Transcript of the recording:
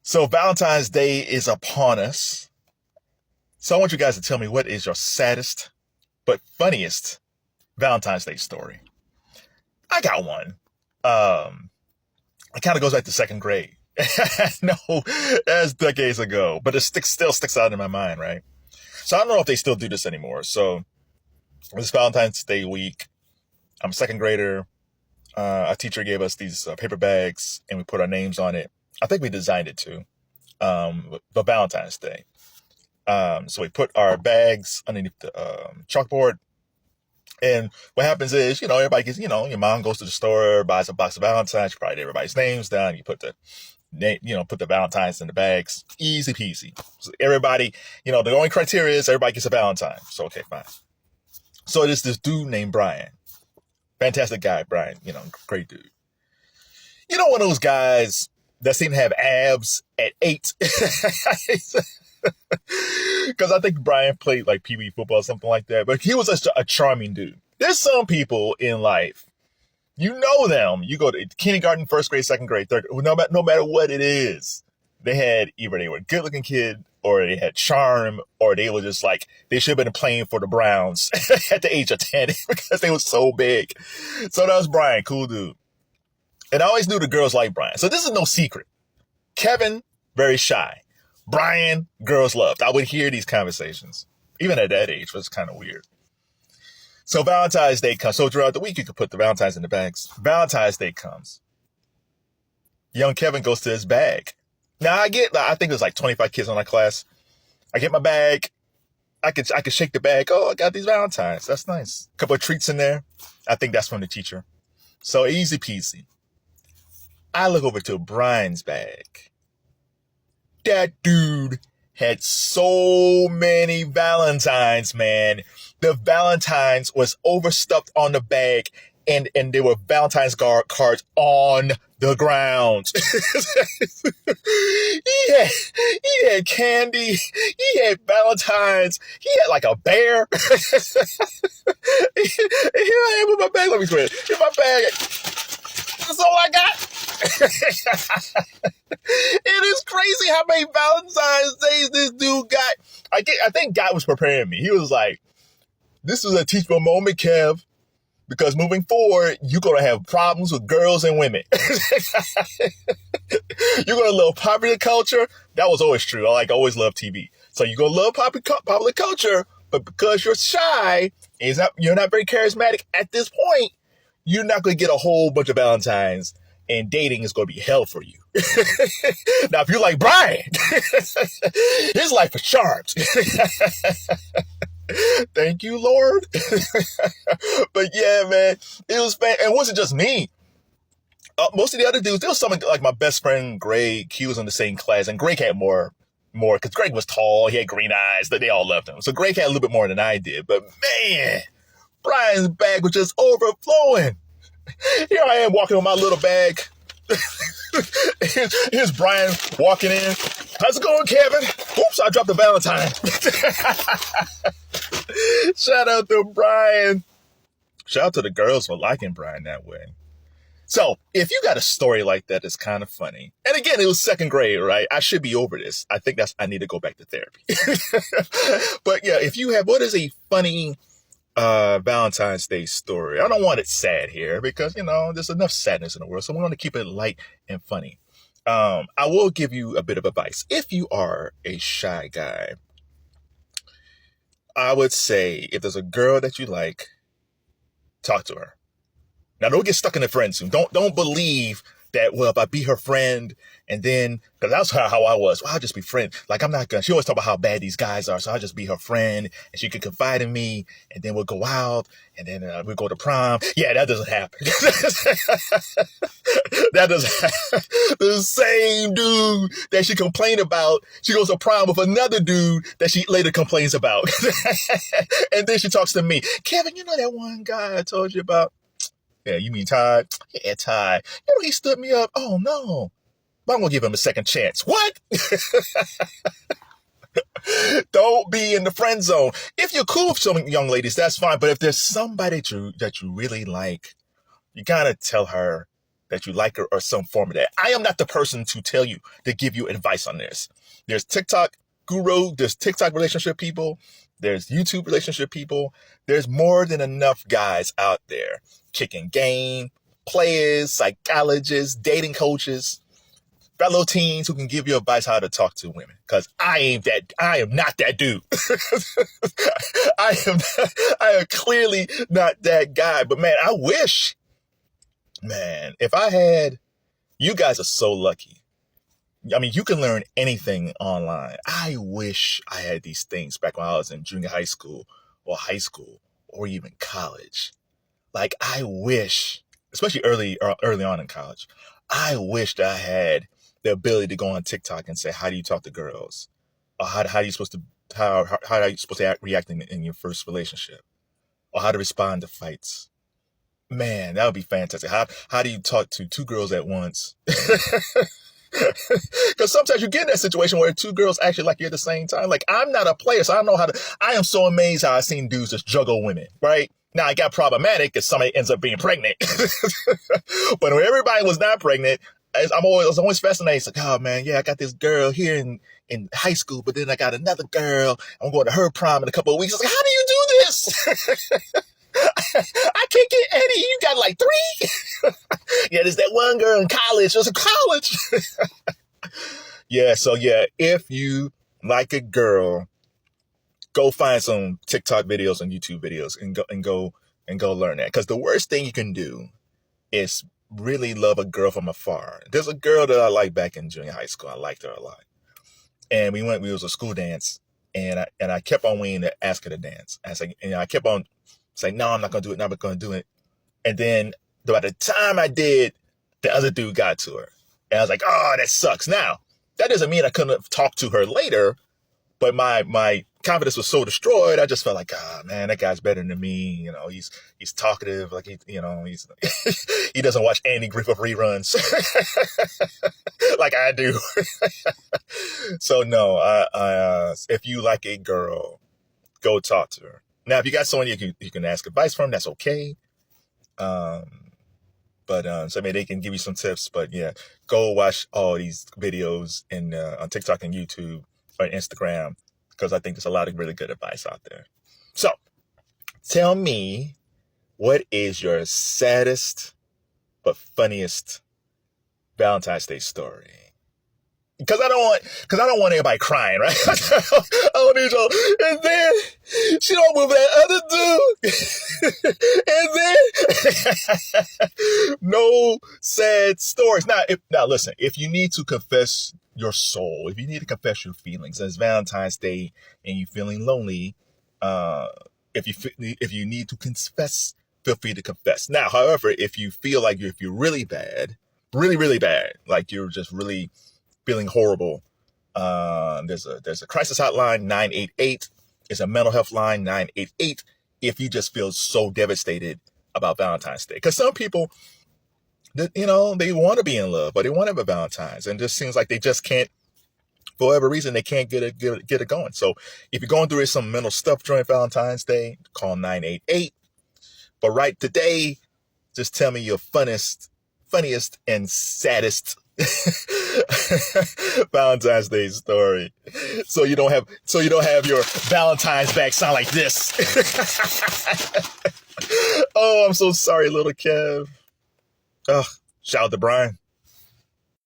So Valentine's Day is upon us. So I want you guys to tell me what is your saddest but funniest Valentine's Day story. I got one. It kind of goes back to second grade. No, that's decades ago, but still sticks out in my mind, right? So I don't know if they still do this anymore. So this Valentine's Day week, I'm a second grader. Our teacher gave us these paper bags, and we put our names on it. I think we designed it too. But Valentine's Day. So we put our bags underneath the chalkboard. And what happens is, everybody gets, your mom goes to the store, buys a box of Valentines, you write everybody's names down, you put the name, put the Valentines in the bags. Easy peasy. So everybody, the only criteria is everybody gets a Valentine. So, okay, fine. So there's this dude named Brian. Fantastic guy, Brian, great dude. One of those guys that seem to have abs at 8. Because I think Brian played like Pee Wee football or something like that. But he was a charming dude. There's some people in life, them. You go to kindergarten, first grade, second grade, third grade, no matter what it is. They were a good looking kid, or they had charm, or they were just like, they should have been playing for the Browns at the age of 10 because they were so big. So that was Brian, cool dude. And I always knew the girls liked Brian. So this is no secret. Kevin, very shy. Brian, girls loved. I would hear these conversations, even at that age, was kind of weird. So Valentine's Day comes. So throughout the week, you could put the Valentines in the bags. Valentine's Day comes. Young Kevin goes to his bag. Now I think there's like 25 kids in my class. I get my bag. I could shake the bag. Oh, I got these Valentines. That's nice. A couple of treats in there. I think that's from the teacher. So easy peasy. I look over to Brian's bag. That dude had so many Valentines, man. The Valentines was overstuffed on the bag, and there were Valentine's cards on the ground. he had candy. He had Valentines. He had like a bear. Here I am with my bag. Let me show you. In my bag. That's all I got. It is crazy how many Valentine's Days this dude got. I think God was preparing me. He was like, this is a teachable moment, Kev, because moving forward, you're going to have problems with girls and women. You're going to love popular culture. That was always true. I always loved TV. So you're going to love popular culture, but because you're shy, you're not very charismatic at this point, you're not going to get a whole bunch of Valentines, and dating is going to be hell for you. Now, if you're like Brian, his life is charmed. Thank you, Lord. But yeah, man, it was fun. And it wasn't just me. Most of the other dudes, there was someone like my best friend, Greg. He was in the same class, and Greg had more, because Greg was tall. He had green eyes. They all loved him. So Greg had a little bit more than I did. But man, Brian's bag was just overflowing. Here I am walking with my little bag. Here's Brian walking in. How's it going, Kevin? Oops, I dropped the Valentine. Shout out to Brian. Shout out to the girls for liking Brian that way. So if you got a story like that, it's kind of funny. And again, it was second grade, right? I should be over this. I think I need to go back to therapy. But yeah, if you have, what is a funny Valentine's Day story? I don't want it sad here because, there's enough sadness in the world. So we want to keep it light and funny. I will give you a bit of advice. If you are a shy guy, I would say if there's a girl that you like, talk to her. Now, don't get stuck in the friend zone. Don't believe that, well, if I be her friend, and then, because that's how I was. Well, I'll just be friend. Like, I'm not going to, she always talk about how bad these guys are, so I'll just be her friend, and she can confide in me, and then we'll go out, and then we'll go to prom. Yeah, that doesn't happen. That doesn't happen. The same dude that she complained about, she goes to prom with another dude that she later complains about. And then she talks to me. Kevin, that one guy I told you about? Yeah, you mean Todd? Yeah, Todd. He stood me up. Oh, no. But I'm going to give him a second chance. What? Don't be in the friend zone. If you're cool with some young ladies, that's fine. But if there's somebody that you really like, you got to tell her, that you like her or some form of that. I am not the person to tell you, to give you advice on this. There's TikTok guru, there's TikTok relationship people, there's YouTube relationship people. There's more than enough guys out there kicking game, players, psychologists, dating coaches, fellow teens who can give you advice how to talk to women. Because I am not that dude. I am clearly not that guy. But man, I wish, man, if I had, you guys are so lucky. I mean, you can learn anything online. I wish I had these things back when I was in junior high school or even college. Like, I wish, especially early on in college, I wished I had the ability to go on TikTok and say, how do you talk to girls? Or how are you supposed to react in your first relationship? Or how to respond to fights? Man, that would be fantastic. How do you talk to two girls at once? Because sometimes you get in that situation where two girls actually like you at the same time. Like, I'm not a player, so I don't know I am so amazed how I've seen dudes just juggle women, right? Now, it got problematic because somebody ends up being pregnant. But when everybody was not pregnant, I was always fascinated. It's like, oh man, yeah, I got this girl here in high school, but then I got another girl. I'm going to her prom in a couple of weeks. I was like, how do you do this? I can't get any. You got like 3? Yeah, there's that one girl in college. It was in college. Yeah, so yeah, if you like a girl, go find some TikTok videos and YouTube videos and go learn that. Because the worst thing you can do is really love a girl from afar. There's a girl that I liked back in junior high school. I liked her a lot. And we was a school dance, and I kept on waiting to ask her to dance. I kept on saying, no, I'm not going to do it. No, I'm not going to do it. And then by the time I did, the other dude got to her. And I was like, oh, that sucks. Now, that doesn't mean I couldn't have talked to her later, but my confidence was so destroyed. I just felt like, man, that guy's better than me. You know, he's talkative. Like, he's he doesn't watch Andy Griffith reruns like I do. So no, if you like a girl, go talk to her. Now, if you got someone you can ask advice from, that's okay. So maybe they can give you some tips. But yeah, go watch all these videos on TikTok and YouTube or Instagram, because I think there's a lot of really good advice out there. So tell me, what is your saddest but funniest Valentine's Day story? Because I don't want everybody crying, right? I don't need y'all. And then she don't move that other dude. And then no sad stories. Now listen, if you need to confess your soul, if you need to confess your feelings, as Valentine's Day and you're feeling lonely, if you need to confess, feel free to confess. Now, however, if you feel like if you're really bad, really, really bad, like you're just really feeling horrible, there's a crisis hotline, 988. There's a mental health line, 988, if you just feel so devastated about Valentine's Day. Because some people, they want to be in love, but they want to have a Valentine's, and it just seems like they just can't, for whatever reason, they can't get it going. So if you're going through some mental stuff during Valentine's Day, call 988. But right today, just tell me your funniest and saddest Valentine's Day story. So you don't have your Valentine's bag sound like this. Oh, I'm so sorry, little Kev. Oh, shout out to Brian.